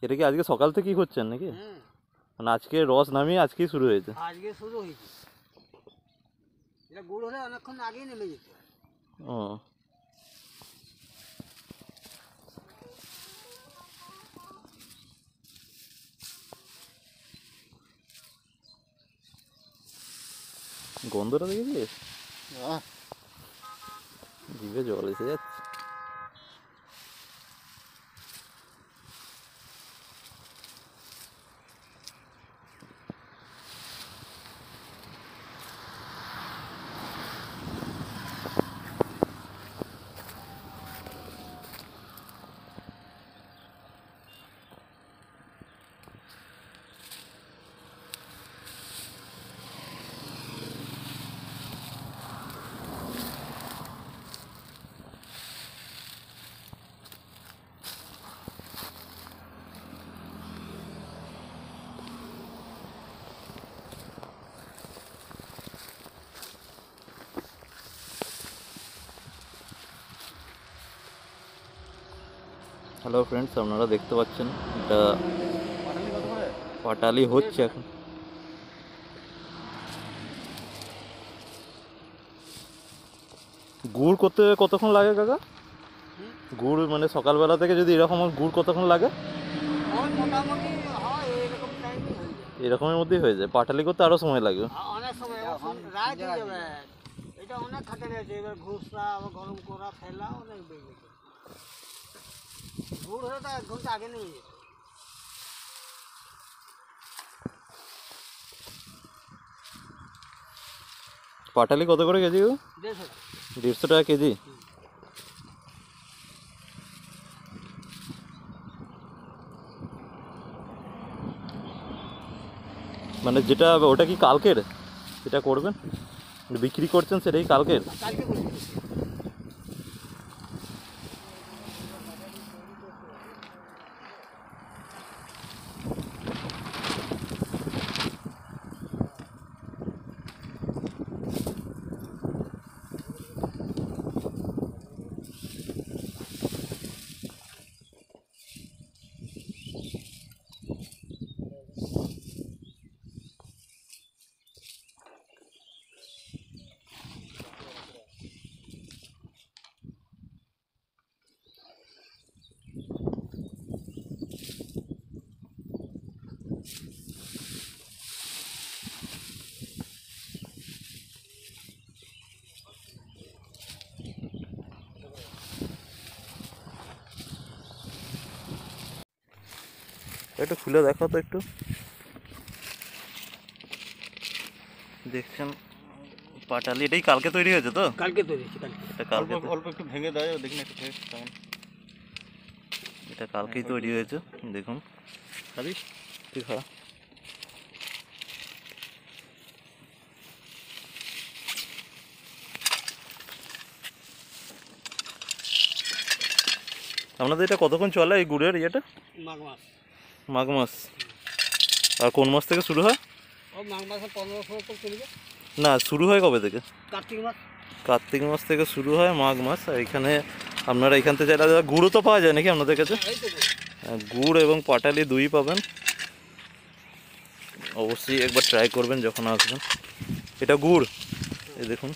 এটা কি আজকে সকাল থেকেই করছেন নাকি? মানে আজকে রস নামিয়ে আজকেই শুরু হয়েছে? আজকে শুরু হয়েছে। এটা গুড় হলে অনেকক্ষণ আগেই নেমে যেত। ও, গন্ধটা দেখেছিস? জিভে জল এসে যাচ্ছে। হ্যালো ফ্রেন্ডস, আপনারা দেখতে পাচ্ছেন এটা পাটালি হচ্ছে এখন। গুড় করতে কতক্ষণ লাগে কাকা? গুড় মানে সকালবেলা থেকে যদি এরকম গুড় কতক্ষণ লাগে? মোটামুটি হয় এরকম টাইমই হয়ে যায়। এরকমের মধ্যেই হয়ে যায়? পাটালি করতে আরও সময় লাগবে? অনেক সময় রাত হয়ে যাবে। এটা অনেক খাটালি আছে, এবার ঘুষরা আবার গরম করা ফেলা অনেক বেড়ে গেছে। গুড় হলে তো 1 ঘন্টা আগে নেমে যেত। পাটালি কত করে কেজি? 150 টাকা। 150 টাকা কেজি? মানে যেটা ওটা কি কালকের যেটা করবেন বিক্রি করছেন সেটাই কালকের? কালকে করছি। একটু খুলে দেখো তো একটু। দেখছেন পাটালি এটাই কালকে তৈরি হয়েছে তো? কালকে তৈরি হয়েছে। কালকে এটা কালকে অল্প একটু ভেঙে দেয়, দেখুন একটু টেস্ট কেমন। এটা কালকেই তৈরি হয়েছে, দেখুন। খাবি? তুই খা। আপনাদের এটা কতক্ষণ চলে এই গুড়ের ইয়েটা? মাঘ মাস। মাঘ মাস। আর কোন মাস থেকে শুরু হয়? ও মাঘ মাসে 15-16 তো চলবে। না, শুরু হয় কবে থেকে? কার্তিক মাস। কার্তিক মাস থেকে শুরু হয়, মাঘ মাস। আর এখানে আপনারা এখান থেকে যেটা গুড়ও তো পাওয়া যায় নাকি আপনাদের কাছে? এই তো গুড় এবং পাটালি দুই পাবেন। অবশ্যই একবার ট্রাই করবেন যখন আসবেন। এটা গুড়, এই দেখুন।